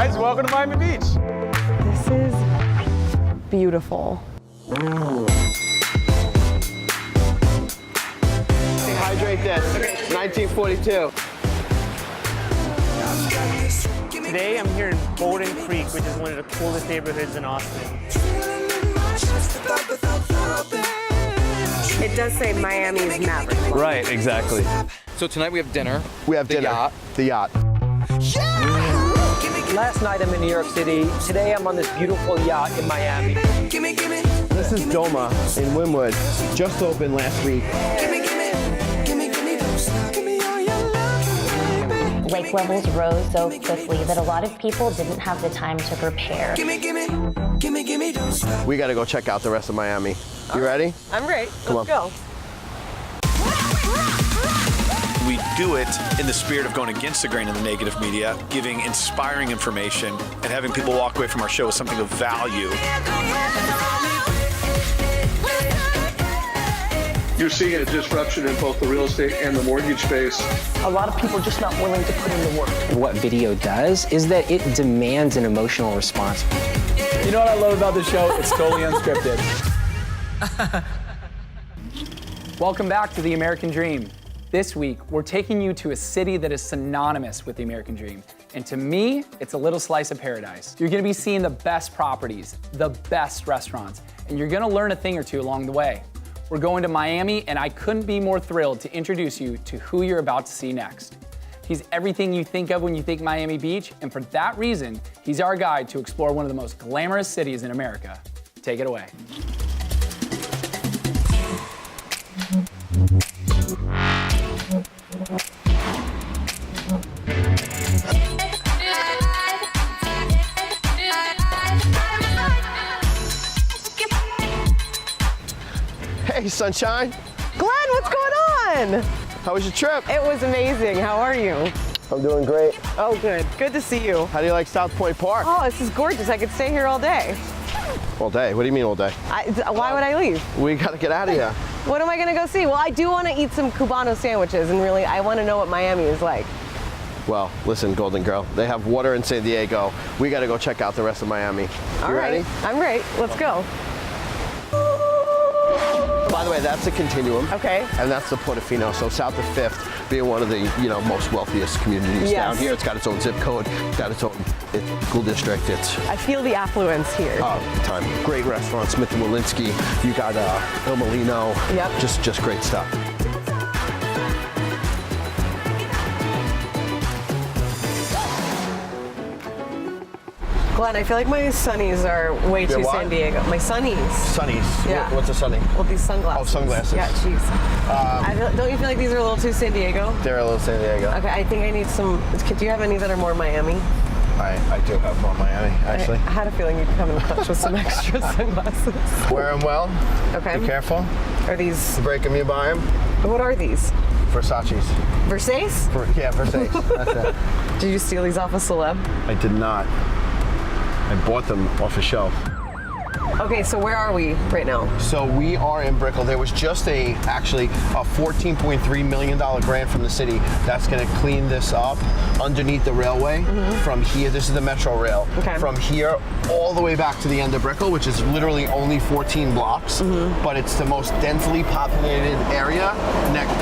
guys, welcome to Miami Beach. This is beautiful. Hydrate this. 1942. Today I'm here in Bowden Creek, which is one of the coolest neighborhoods in Austin. It does say Miami's Maverick. Right, exactly. So tonight we have dinner. We have The dinner. yacht. The yacht. Last night I'm in New York City. Today I'm on this beautiful yacht in Miami. This is Doma in Wynwood. Just opened last week. Lake levels rose so quickly that a lot of people didn't have the time to prepare. We got to go check out the rest of Miami. You ready? I'm ready. Let's go. We do it in the spirit of going against the grain of the negative media, giving inspiring information, and having people walk away from our show with something of value. You're seeing a disruption in both the real estate and the mortgage space. A lot of people are just not willing to put in the work. What video does is that it demands an emotional response. You know what I love about this show? It's totally unscripted. Welcome back to The American Dream. This week, we're taking you to a city that is synonymous with the American Dream. And to me, it's a little slice of paradise. You're gonna be seeing the best properties, the best restaurants, and you're gonna learn a thing or two along the way. We're going to Miami, and I couldn't be more thrilled to introduce you to who you're about to see next. He's everything you think of when you think Miami Beach, and for that reason, he's our guide to explore one of the most glamorous cities in America. Take it away. Hey, sunshine. Glenn, what's going on? How was your trip? It was amazing. How are you? I'm doing great. Oh, good. Good to see you. How do you like South Point Park? Oh, this is gorgeous. I could stay here all day. All day? What do you mean all day? Why would I leave? We got to get out of here. What am I going to go see? Well, I do want to eat some Cubano sandwiches, and really, I want to know what Miami is like. Well, listen, Golden Girl, they have water in San Diego. We got to go check out the rest of Miami. All You right. ready? I'm ready. Let's go. By the way, that's the Continuum. Okay. And that's the Portofino. So south of 5th, being one of the most wealthiest communities down here. It's got its own zip code, got its own school district. I feel the affluence here. Time. Great restaurants, Smith & Walensky. You got Il Molino. Yep. Just great stuff. Glenn, I feel like my sunnies are way too what? San Diego. My sunnies. Sunnies. Yeah. What's a sunny? Well, these sunglasses. Oh, sunglasses. Yeah, jeez. Don't you feel like these are a little too San Diego? They're a little San Diego. Okay, I think I need some. Do you have any that are more Miami? I do have more Miami, actually. I had a feeling you'd come in clutch with some extra sunglasses. Wear them well. Okay. Be careful. Are these? You break them, you buy them. What are these? Versace's. Versace? Yeah, Versace. That's it. Did you steal these off a celeb? I did not. I bought them off a shelf. Okay, so where are we right now? So we are in Brickell. There was just actually a $14.3 million grant from the city that's going to clean this up underneath the railway from here. This is the Metro Rail. Okay. From here all the way back to the end of Brickell, which is literally only 14 blocks, but it's the most densely populated area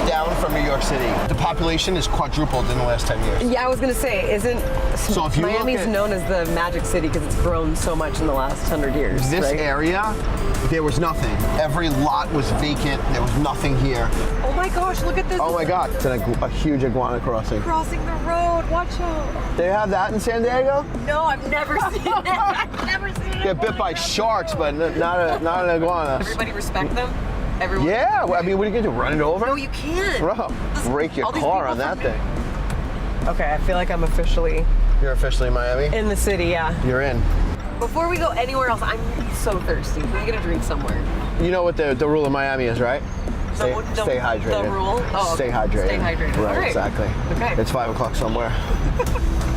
down from New York City. The population is quadrupled in the last 10 years. Yeah, I was going to say, So if you Miami's known as the Magic City because it's grown so much in the last 100 years. This right? area, there was nothing. Every lot was vacant. There was nothing here. Oh my gosh, look at this. Oh my God, it's a huge iguana crossing. Crossing the road, watch out. They have that in San Diego? No, I've never seen it. I've never seen it. Get bit by sharks, but not an iguana. Everybody respect them? Everyone? Yeah, I mean, what are you gonna do, run it over? No, you can't. Bro, break your car on that thing. Okay, I feel like I'm officially... You're officially in Miami? In the city, yeah. You're in. Before we go anywhere else, I'm so thirsty. Can we get a drink somewhere? You know what the rule of Miami is, right? Stay hydrated. The rule? Oh, stay hydrated. Stay hydrated. Right, All right. Exactly. Okay. It's 5 o'clock somewhere.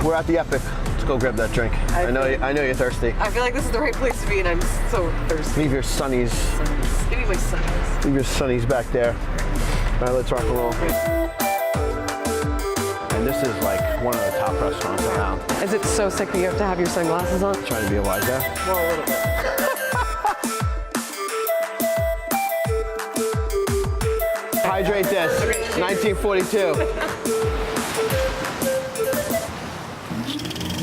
We're at the Epic. Let's go grab that drink. I know you're thirsty. I feel like this is the right place to be, and I'm so thirsty. Leave your sunnies. Give me my sunnies. Leave your sunnies back there. All right, let's rock and roll. And this is like one of the top restaurants around. Is it so sick that you have to have your sunglasses on? Trying to be a wise guy. Well, a little bit. Hydrate this. 1942.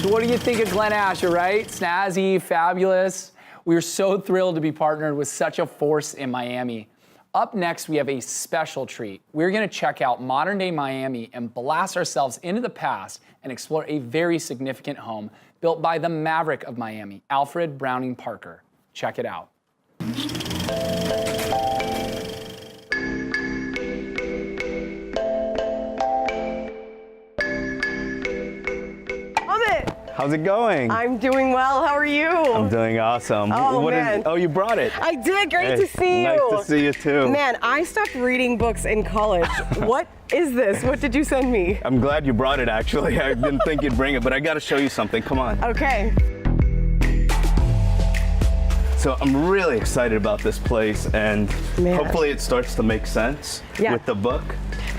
So what do you think of Glen Asher, right? Snazzy, fabulous. We are so thrilled to be partnered with such a force in Miami. Up next, we have a special treat. We're gonna check out modern day Miami and blast ourselves into the past and explore a very significant home built by the maverick of Miami, Alfred Browning Parker. Check it out. Amit, How's it going? I'm doing well. How are you? I'm doing awesome. Oh, man. Oh, you brought it. I did. Great Hey, to see you. Nice to see you too. Man, I stopped reading books in college. What is this? What did you send me? I'm glad you brought it actually. I didn't think you'd bring it, but I gotta show you something. Come on. Okay. So I'm really excited about this place, and Man. hopefully it starts to make sense Yeah. with the book.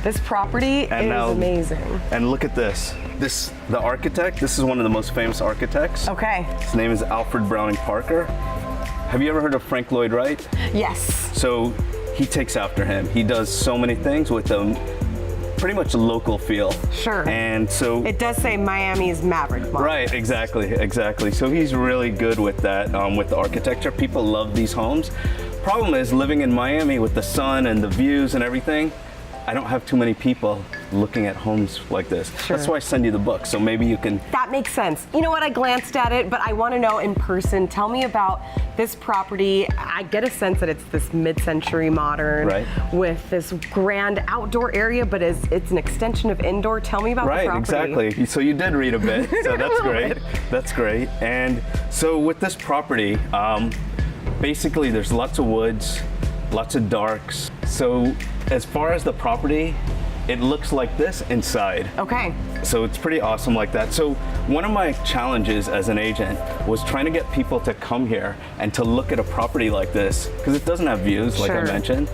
This property And is now- amazing. And look at this. The architect, this is one of the most famous architects. Okay. His name is Alfred Browning Parker. Have you ever heard of Frank Lloyd Wright? Yes. So he takes after him. He does so many things with a pretty much a local feel. Sure. And so It does say Miami's Maverick Mall. right, exactly. So he's really good with that, with the architecture. People love these homes. Problem is, living in Miami with the sun and the views and everything, I don't have too many people looking at homes like this. Sure. That's why I send you the book, so maybe you can. That makes sense. You know what? I glanced at it, but I want to know in person. Tell me about this property. I get a sense that it's this mid-century modern Right. with this grand outdoor area, but it's an extension of indoor. Tell me about the Right, property. exactly. So you did read a bit, so that's great. That's great. And so with this property, basically there's lots of woods, lots of darks. So as far as the property, it looks like this inside. Okay. So it's pretty awesome like that. So one of my challenges as an agent was trying to get people to come here and to look at a property like this, because it doesn't have views, like I Sure. mentioned.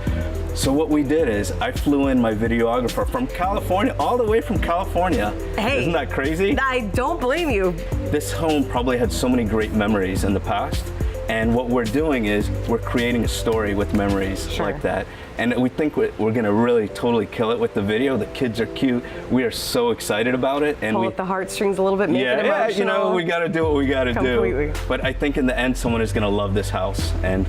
So what we did is I flew in my videographer from California, all the way from California. Hey. Isn't that crazy? I don't blame you. This home probably had so many great memories in the past. And what we're doing is we're creating a story with memories Sure. like that. And we think we're gonna really totally kill it with the video. The kids are cute. We are so excited about it. And Pull we, at the heartstrings a little bit, make it yeah, emotional. you know, we gotta do what we gotta Completely. do. But I think in the end, someone is gonna love this house. And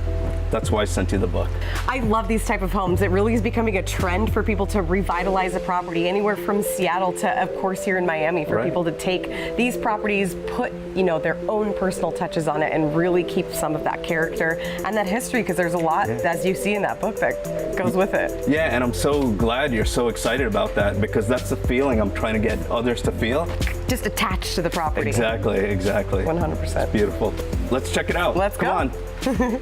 that's why I sent you the book. I love these type of homes. It really is becoming a trend for people to revitalize a property, anywhere from Seattle to, of course, here in Miami, for Right. people to take these properties, put their own personal touches on it, and really keep some of that character and that history, because there's a lot, as you see in that book, that goes with it. Yeah, and I'm so glad you're so excited about that, because that's the feeling I'm trying to get others to feel. Just attached to the property. Exactly. 100%. Beautiful. Let's check it out. Let's go. Come on.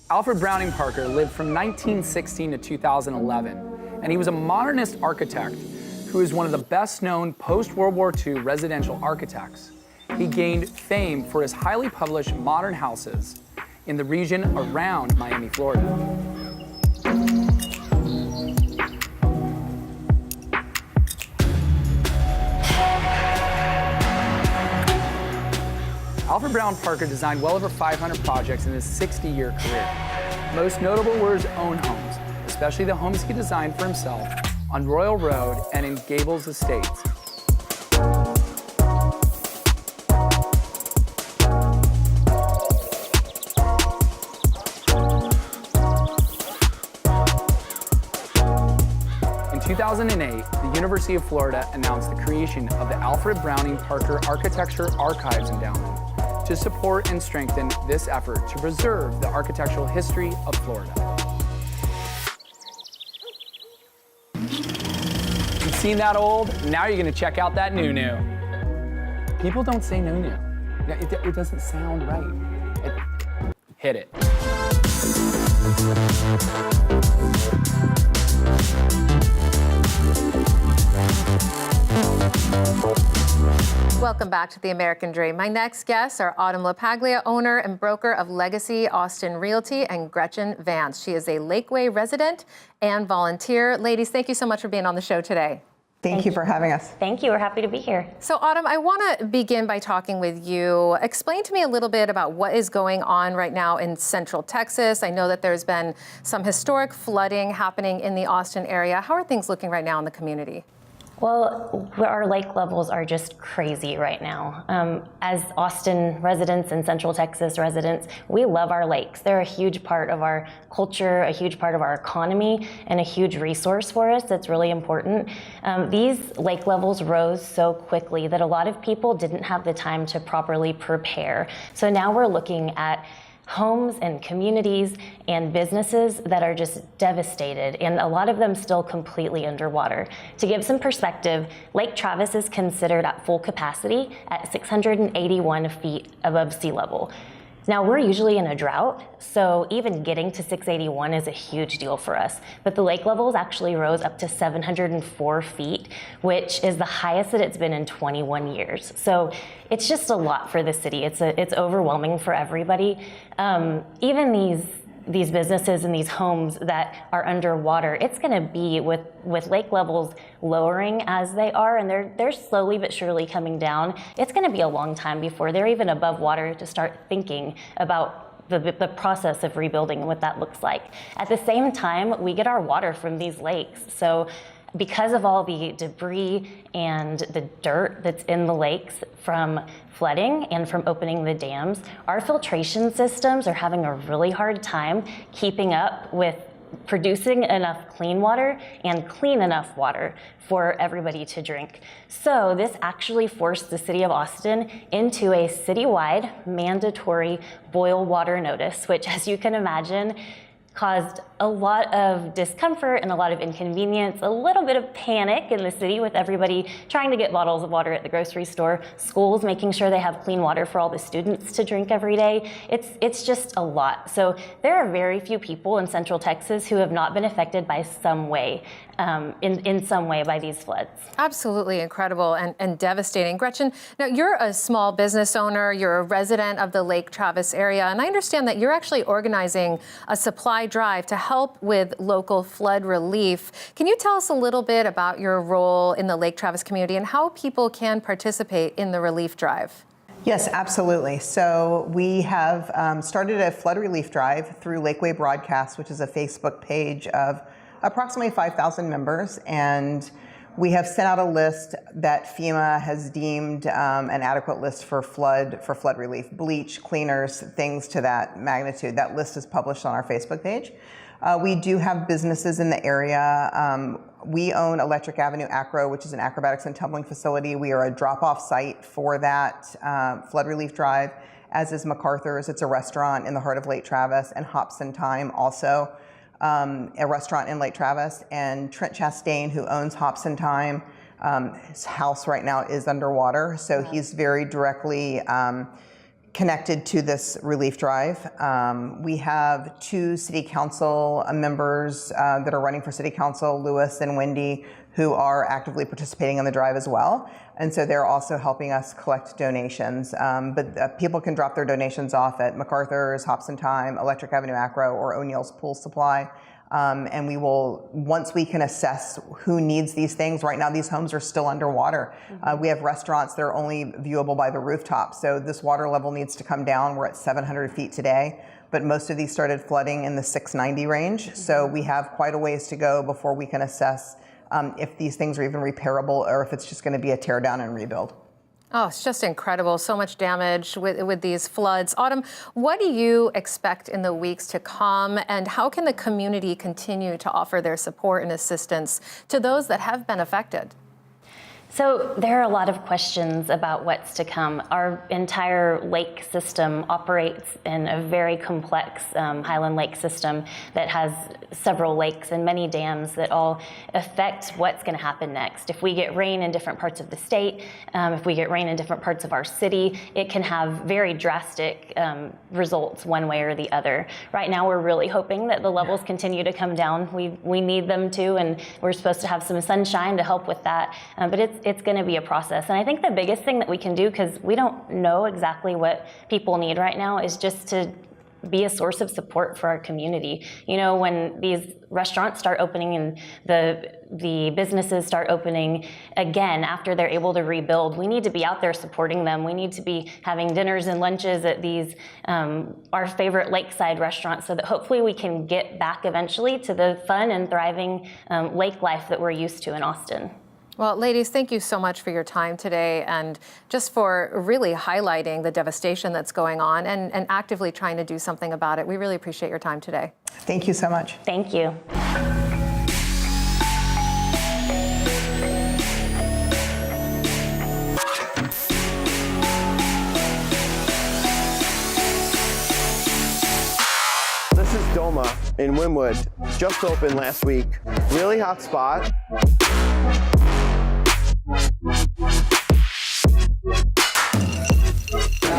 Alfred Browning Parker lived from 1916 to 2011, and he was a modernist architect who is one of the best-known post-World War II residential architects. He gained fame for his highly published modern houses in the region around Miami, Florida. Alfred Browning Parker designed well over 500 projects in his 60-year career. Most notable were his own homes, especially the homes he designed for himself on Royal Road and in Gables Estates. In 2008, the University of Florida announced the creation of the Alfred Browning Parker Architecture Archives Endowment to support and strengthen this effort to preserve the architectural history of Florida. You've seen that old? Now you're gonna check out that new. People don't say new. It doesn't sound right. Hit it. Welcome back to The American Dream. My next guests are Autumn Lapaglia, owner and broker of Legacy Austin Realty, and Gretchen Vance. She is a Lakeway resident and volunteer. Ladies, thank you so much for being on the show today. Thank you for having us. Thank you. We're happy to be here. So, Autumn, I want to begin by talking with you. Explain to me a little bit about what is going on right now in Central Texas. I know that there's been some historic flooding happening in the Austin area. How are things looking right now in the community? Well, our lake levels are just crazy right now. As Austin residents and Central Texas residents, we love our lakes. They're a huge part of our culture, a huge part of our economy, and a huge resource for us that's really important. These lake levels rose so quickly that a lot of people didn't have the time to properly prepare. So now we're looking at homes and communities and businesses that are just devastated, and a lot of them still completely underwater. To give some perspective, Lake Travis is considered at full capacity at 681 feet above sea level. Now, we're usually in a drought, so even getting to 681 is a huge deal for us. But the lake levels actually rose up to 704 feet, which is the highest that it's been in 21 years. So it's just a lot for the city. It's overwhelming for everybody. Even these businesses and these homes that are underwater, it's going to be with lake levels lowering as they are, and they're slowly but surely coming down. It's going to be a long time before they're even above water to start thinking about the process of rebuilding and what that looks like. At the same time, we get our water from these lakes. So because of all the debris and the dirt that's in the lakes from flooding and from opening the dams, our filtration systems are having a really hard time keeping up with producing enough clean water and clean enough water for everybody to drink. So this actually forced the city of Austin into a citywide mandatory boil water notice, which, as you can imagine, caused a lot of discomfort and a lot of inconvenience, a little bit of panic in the city with everybody trying to get bottles of water at the grocery store, schools making sure they have clean water for all the students to drink every day. It's just a lot. So there are very few people in Central Texas who have not been affected by some way, in some way by these floods. Absolutely incredible and devastating. Gretchen, now you're a small business owner, you're a resident of the Lake Travis area, and I understand that you're actually organizing a supply drive to help with local flood relief. Can you tell us a little bit about your role in the Lake Travis community and how people can participate in the relief drive? Yes, absolutely. So we have started a flood relief drive through Lakeway Broadcast, which is a Facebook page of approximately 5,000 members, and we have sent out a list that FEMA has deemed an adequate list for flood relief: bleach, cleaners, things to that magnitude. That list is published on our Facebook page. We do have businesses in the area. We own Electric Avenue Acro, which is an acrobatics and tumbling facility. We are a drop-off site for that flood relief drive, as is MacArthur's. It's a restaurant in the heart of Lake Travis, and Hops and Thyme, also a restaurant in Lake Travis. And Trent Chastain, who owns Hops and Thyme, his house right now is underwater, so he's very directly connected to this relief drive. We have 2 city council members that are running for city council, Lewis and Wendy, who are actively participating in the drive as well. And so they're also helping us collect donations. But people can drop their donations off at MacArthur's, Hops and Thyme, Electric Avenue Acro, or O'Neill's Pool Supply. And we will, once we can assess who needs these things, right now these homes are still underwater. We have restaurants that are only viewable by the rooftop. So this water level needs to come down. We're at 700 feet today, but most of these started flooding in the 690 range. So we have quite a ways to go before we can assess if these things are even repairable or if it's just going to be a tear down and rebuild. Oh, it's just incredible. So much damage with these floods. Autumn, what do you expect in the weeks to come, and how can the community continue to offer their support and assistance to those that have been affected? So there are a lot of questions about what's to come. Our entire lake system operates in a very complex Highland Lake system that has several lakes and many dams that all affect what's going to happen next. If we get rain in different parts of the state, if we get rain in different parts of our city, it can have very drastic results one way or the other. Right now, we're really hoping that the levels continue to come down. We need them to, and we're supposed to have some sunshine to help with that. But it's going to be a process. And I think the biggest thing that we can do, because we don't know exactly what people need right now, is just to be a source of support for our community. You know, when these restaurants start opening and the businesses start opening again after they're able to rebuild, we need to be out there supporting them. We need to be having dinners and lunches at these our favorite lakeside restaurants, so that hopefully we can get back eventually to the fun and thriving lake life that we're used to in Austin. Well, ladies, thank you so much for your time today and just for really highlighting the devastation that's going on and actively trying to do something about it. We really appreciate your time today. Thank you so much. Thank you. This is Doma in Wynwood. Just opened last week. Really hot spot.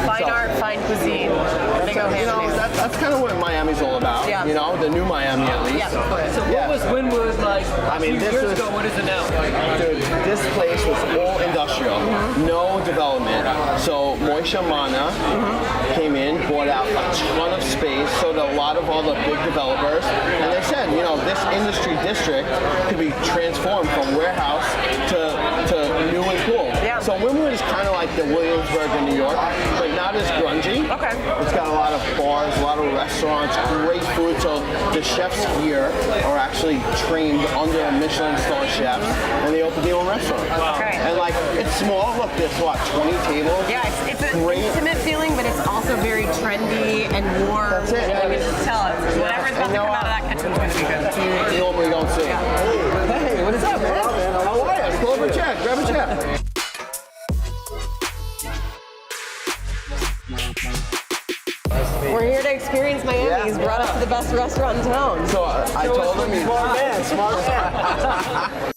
Fine art, fine cuisine. They go hand in hand. That's kind of what Miami's all about. Yeah. You know, the new Miami at least. Yeah. So what was Wynwood like a few years ago? What is it now? Dude, this place was all industrial, no development. So Moisha Mana came in, bought out a ton of space, sold a lot of all the big developers, and they said, you know, this industry district could be transformed from warehouse to new and cool. Yeah. So Wynwood is kind of like the Williamsburg in New York, but not as grungy. Okay. It's got a lot of bars, a lot of restaurants, great food. So the chefs here are actually trained under a Michelin star chef, and they open their own restaurant. Okay. And like, it's small. Look, there's what, 20 tables? Yeah, it's an Great. intimate feeling, but it's also very trendy and warm. That's it. You can just tell it. Whatever's about to come out of that kitchen's going to be good. You normally don't see. Hey, what is up, man? How are you? Pull over a chair. Grab a chair. We're here to experience Miami. He's brought us to the best restaurant in town. So I told him he's smart man.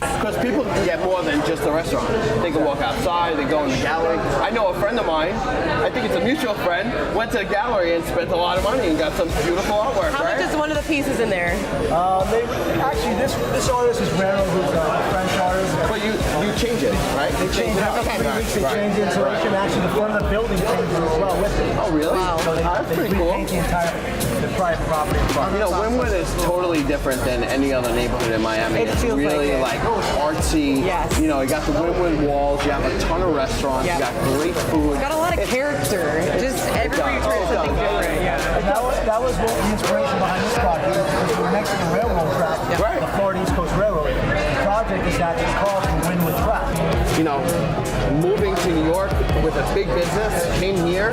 Because people can get more than just a restaurant. They can walk outside, they go in the gallery. I know a friend of mine, I think it's a mutual friend, went to the gallery and spent a lot of money and got some beautiful artwork, How right? much is one of the pieces in there? Actually, this artist is Rena, who's a French artist. But you change it, right? They change it every 3 weeks. They change the insulation. Actually, the front of the building changes as well with it. Oh, really? Wow. So That's they pretty cool. repaint the private property in front. You know, Wynwood is totally different than any other neighborhood in Miami. It It's feels really like it. artsy. Yes. You know, you got the Wynwood walls, you have a ton of restaurants, Yep. you got great food. It's got a lot of character. Just everywhere you turn something different. Yeah. And that was what the inspiration behind this project. Because we're next to the railroad track, Right. the Florida East Coast Railroad. The project is actually called the Wynwood Track. You know, moving to New York with a big business, came here,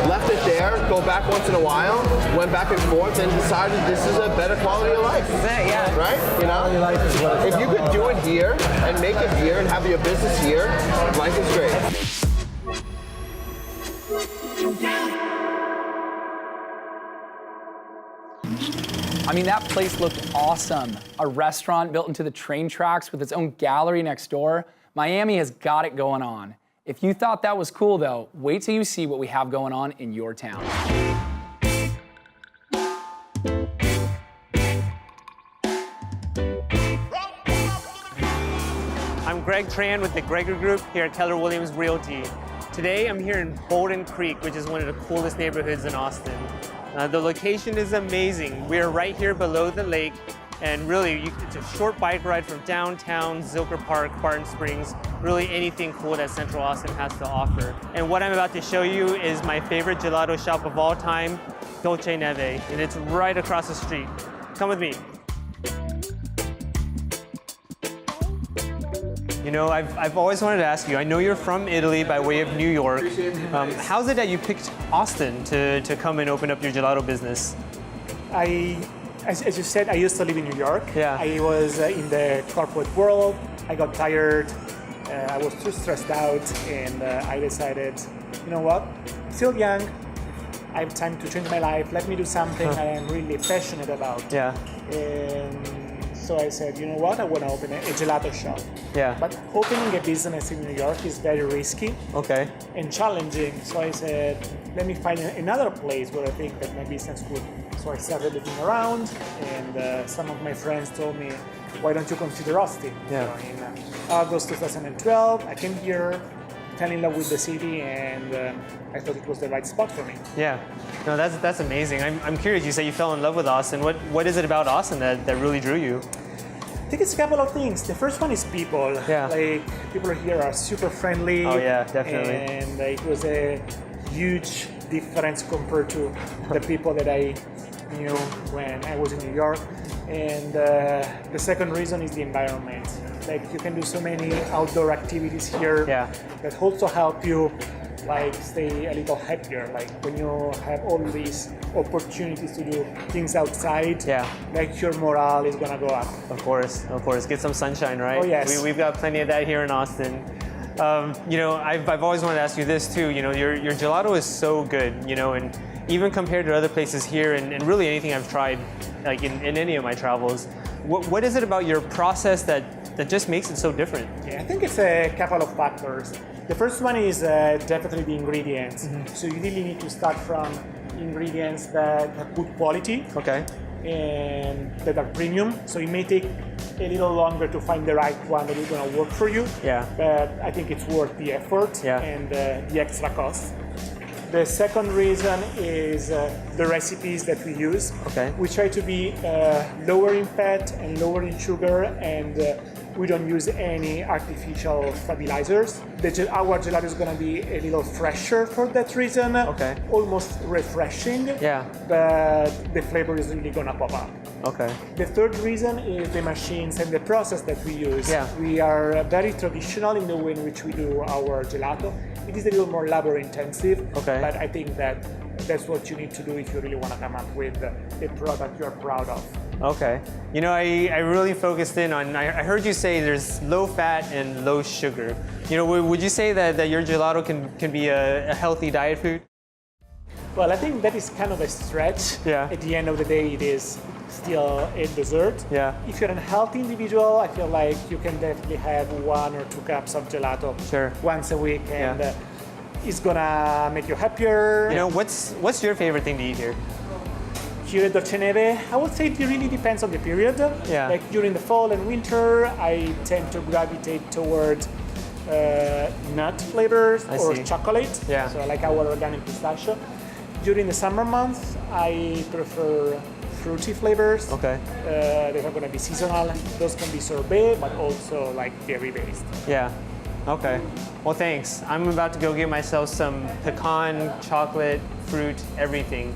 left it there, go back once in a while, went back and forth, and decided this is a better quality of life. That's it, yeah. Right? You Quality of know? life is what it's If you could do it here and make it here and have your business here, life is great. I mean, that place looked awesome. A restaurant built into the train tracks with its own gallery next door. Miami has got it going on. If you thought that was cool, though, wait till you see what we have going on in your town. I'm Greg Tran with the Greger Group here at Keller Williams Realty. Today I'm here in Bowden Creek, which is one of the coolest neighborhoods in Austin. The location is amazing. We're right here below the lake, and really it's a short bike ride from downtown, Zilker Park, Barton Springs, really anything cool that Central Austin has to offer. And what I'm about to show you is my favorite gelato shop of all time, Dolce Neve, and it's right across the street. Come with me. You know, I've always wanted to ask you, I know you're from Italy by way of New York. How's it that you picked Austin to come and open up your gelato business? As you said, I used to live in New York. Yeah. I was in the corporate world. I got tired. I was too stressed out, and I decided, you know what? I'm still young. I have time to change my life. Let me do something I am really passionate about. Yeah. So I said, you know what? I want to open a gelato shop. Yeah. But opening a business in New York is very risky. Okay. And challenging. So I said, let me find another place where I think that my business could So I started looking around, and some of my friends told me, why don't you consider Austin? Yeah. So in August 2012, I came here, fell in love with the city, and I thought it was the right spot for me. Yeah, no, that's amazing. I'm curious, you say you fell in love with Austin. What is it about Austin that really drew you? I think it's a couple of things. The first one is people. Yeah. Like, people here are super friendly. Oh yeah, definitely. And it was a huge difference compared to the people that I knew when I was in New York. And the second reason is the environment. Like, you can do so many outdoor activities here that also help you like stay a little happier. Like, when you have all these opportunities to do things outside, like, your morale is gonna go up. Of course. Get some sunshine, right? Oh yes. We've got plenty of that here in Austin. You know, I've always wanted to ask you this too. You know, your gelato is so good. You know, and even compared to other places here, and really anything I've tried, like in any of my travels, what is it about your process that just makes it so different? Yeah, I think it's a couple of factors. The first one is definitely the ingredients. So you really need to start from ingredients that have good quality. Okay. And that are premium. So it may take a little longer to find the right one that is going to work for you. Yeah. But I think it's worth the effort and the extra cost. The second reason is the recipes that we use. Okay. We try to be lower in fat and lower in sugar, and we don't use any artificial stabilizers. Our gelato is going to be a little fresher for that reason. Okay. Almost refreshing. Yeah. But the flavor is really going to pop up. Okay. The third reason is the machines and the process that we use. Yeah. We are very traditional in the way in which we do our gelato. It is a little more labor intensive, but I think that's what you need to do if you really want to come up with a product you're proud of. Okay. You know, I really focused in on, I heard you say there's low fat and low sugar. You know, would you say that your gelato can be a healthy diet food? Well, I think that is kind of a stretch. Yeah. At the end of the day, it is still a dessert. Yeah. If you're a healthy individual, I feel like you can definitely have 1 or 2 cups of gelato once a week, and it's gonna make you happier. You know, what's your favorite thing to eat here? Here at Dolce Neve, I would say it really depends on the period. Yeah. Like during the fall and winter, I tend to gravitate toward nut flavors or chocolate. Yeah. So like our organic pistachio. During the summer months, I prefer fruity flavors. Okay. They are going to be seasonal. Those can be sorbet, but also like berry based. Yeah. Okay. Well, thanks. I'm about to go get myself some pecan, chocolate, fruit, everything.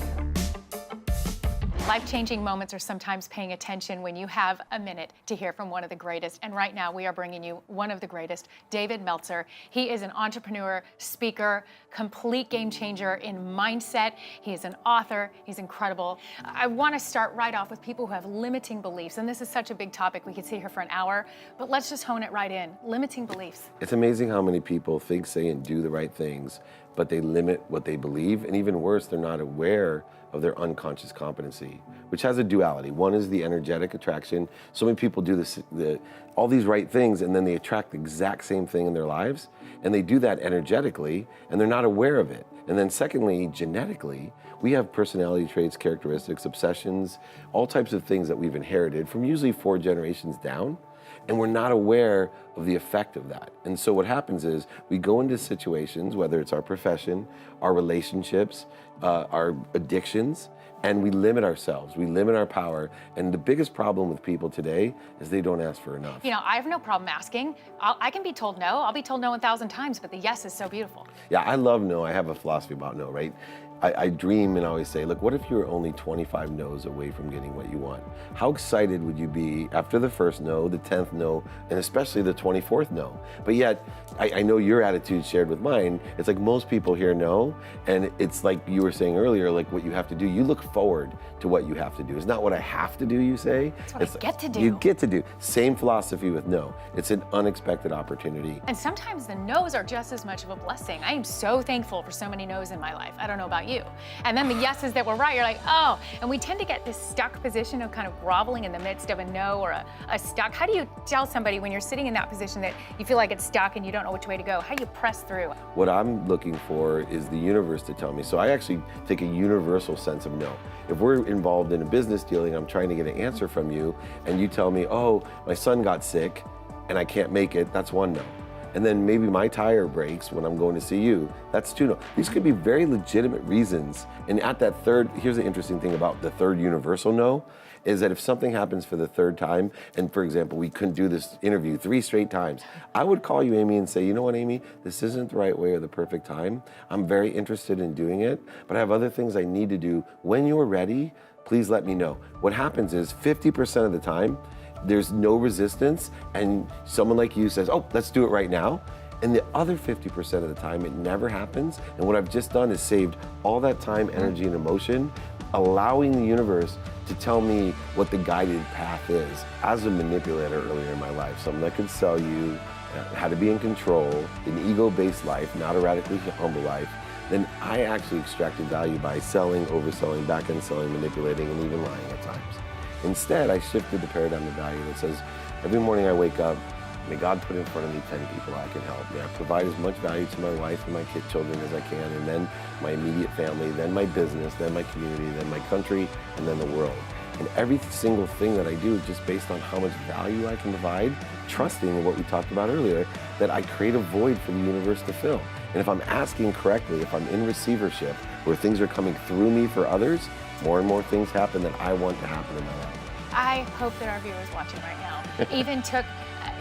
Life-changing moments are sometimes paying attention when you have a minute to hear from one of the greatest. And right now we are bringing you one of the greatest, David Meltzer. He is an entrepreneur, speaker, complete game changer in mindset. He is an author. He's incredible. I want to start right off with people who have limiting beliefs. And this is such a big topic. We could sit here for an hour, but let's just hone it right in. Limiting beliefs. It's amazing how many people think, say, and do the right things, but they limit what they believe. And even worse, they're not aware of their unconscious competency, which has a duality. One is the energetic attraction. So many people do all these right things, and then they attract the exact same thing in their lives, and they do that energetically, and they're not aware of it. And then secondly, genetically, we have personality traits, characteristics, obsessions, all types of things that we've inherited from usually 4 generations down, and we're not aware of the effect of that. And so what happens is we go into situations, whether it's our profession, our relationships, our addictions, and we limit ourselves, we limit our power. And the biggest problem with people today is they don't ask for enough. You know, I have no problem asking. I can be told no. I'll be told no 1,000 times, but the yes is so beautiful. Yeah, I love no. I have a philosophy about no, right? I dream and always say, look, what if you were only 25 no's away from getting what you want? How excited would you be after the first no, the 10th no, and especially the 24th no? But yet, I know your attitude shared with mine. It's like most people hear no, and it's like you were saying earlier, like what you have to do. You look forward to what you have to do. It's not what I have to do, you say. It's what I get to do. You get to do. Same philosophy with no. It's an unexpected opportunity. And sometimes the no's are just as much of a blessing. I am so thankful for so many no's in my life. I don't know about you. you. And then the yeses that were right, you're like, oh. And we tend to get this stuck position of kind of groveling in the midst of a no or a stuck. How do you tell somebody when you're sitting in that position that you feel like it's stuck and you don't know which way to go? How do you press through? What I'm looking for is the universe to tell me. So I actually take a universal sense of no. If we're involved in a business dealing, I'm trying to get an answer from you, and you tell me, oh, my son got sick and I can't make it, that's one no. And then maybe my tire breaks when I'm going to see you, that's two no. These could be very legitimate reasons. And at that third, here's the interesting thing about the third universal no, is that if something happens for the third time, and for example, we couldn't do this interview 3 straight times, I would call you, Amy, and say, you know what, Amy, this isn't the right way or the perfect time. I'm very interested in doing it, but I have other things I need to do. When you're ready, please let me know. What happens is 50% of the time, there's no resistance, and someone like you says, oh, let's do it right now. And the other 50% of the time, it never happens. And what I've just done is saved all that time, energy, and emotion, allowing the universe to tell me what the guided path is. As a manipulator earlier in my life, someone that could sell you how to be in control, an ego-based life, not a radically humble life, then I actually extracted value by selling, overselling, back-end selling, manipulating, and even lying at times. Instead, I shifted the paradigm of value that says, every morning I wake up, may God put in front of me 10 people I can help. May I provide as much value to my wife and my children as I can, and then my immediate family, then my business, then my community, then my country, and then the world. And every single thing that I do is just based on how much value I can provide, trusting in what we talked about earlier, that I create a void for the universe to fill. And if I'm asking correctly, if I'm in receivership, where things are coming through me for others, more and more things happen that I want to happen in my life. I hope that our viewers watching right now even took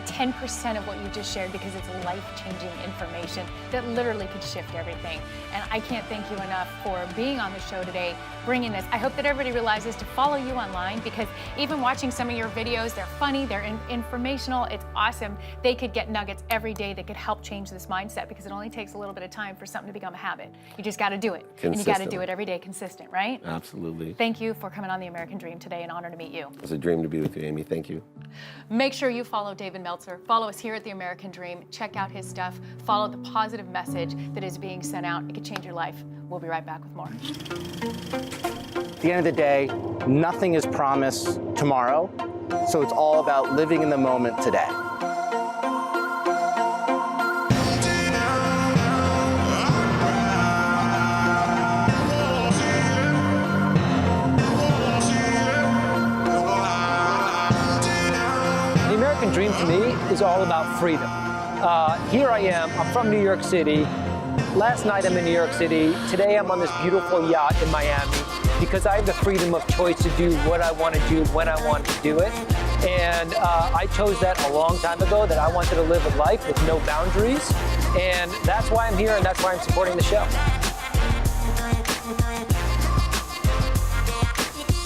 10% of what you just shared, because it's life-changing information that literally could shift everything. And I can't thank you enough for being on the show today, bringing this. I hope that everybody realizes to follow you online, because even watching some of your videos, they're funny, they're informational, it's awesome. They could get nuggets every day that could help change this mindset, because it only takes a little bit of time for something to become a habit. You just got to do it. And you got to do it every day, consistent, right? Absolutely. Thank you for coming on The American Dream today. An honor to meet you. It's a dream to be with you, Amy. Thank you. Make sure you follow David Meltzer. Follow us here at The American Dream. Check out his stuff. Follow the positive message that is being sent out. It could change your life. We'll be right back with more. At the end of the day, nothing is promised tomorrow, so it's all about living in the moment today. The American dream to me is all about freedom. Here I am, I'm from New York City. Last night I'm in New York City. Today I'm on this beautiful yacht in Miami because I have the freedom of choice to do what I want to do when I want to do it. And I chose that a long time ago, that I wanted to live a life with no boundaries. And that's why I'm here, and that's why I'm supporting the show.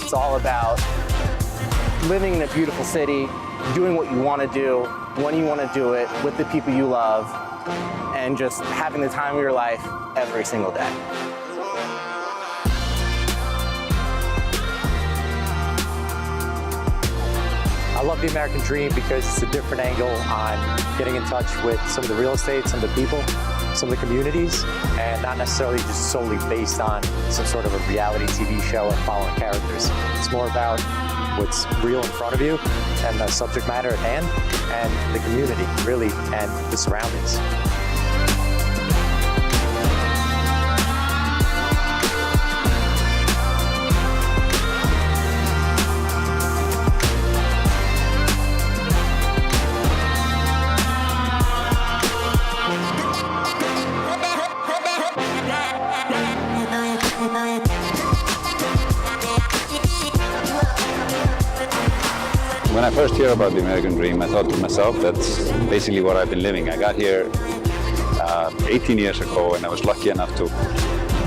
It's all about living in a beautiful city, doing what you want to do, when you want to do it, with the people you love, and just having the time of your life every single day. I love the American dream because it's a different angle on getting in touch with some of the real estate, some of the people, some of the communities, and not necessarily just solely based on some sort of a reality TV show and following characters. It's more about what's real in front of you and the subject matter at hand and the community, really, and the surroundings. When I first heard about the American dream, I thought to myself, that's basically what I've been living. I got here 18 years ago, and I was lucky enough to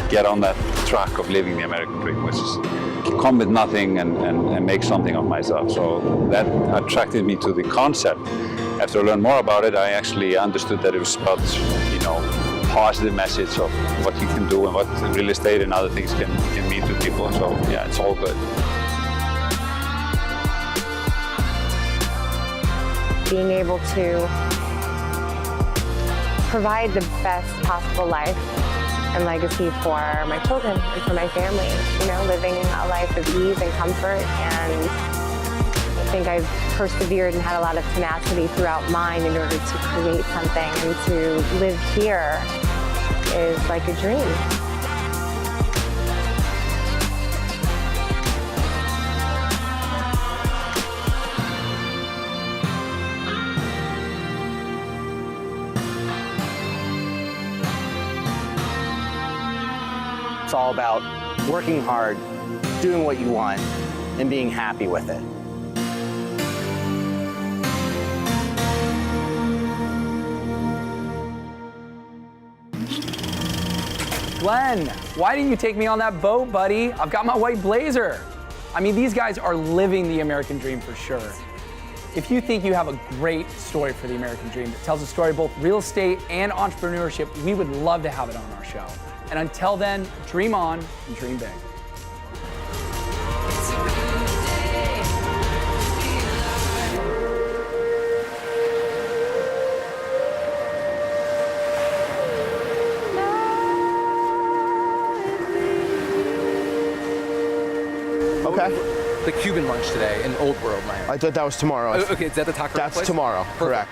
get on that track of living the American dream, which is come with nothing and make something of myself. So that attracted me to the concept. After I learned more about it, I actually understood that it was about, positive message of what you can do and what real estate and other things can mean to people. So yeah, it's all good. Being able to provide the best possible life and legacy for my children and for my family. You know, living a life of ease and comfort, and I think I've persevered and had a lot of tenacity throughout mine in order to create something, and to live here is like a dream. It's all about working hard, doing what you want, and being happy with it. Glen, why didn't you take me on that boat, buddy? I've got my white blazer. I mean, these guys are living the American dream for sure. If you think you have a great story for the American dream that tells a story of both real estate and entrepreneurship, we would love to have it on our show. And until then, dream on and dream big. Okay. The Cuban lunch today in Old World Land. I thought that was tomorrow. Okay, is that the taco That's place? tomorrow, Perfect. correct.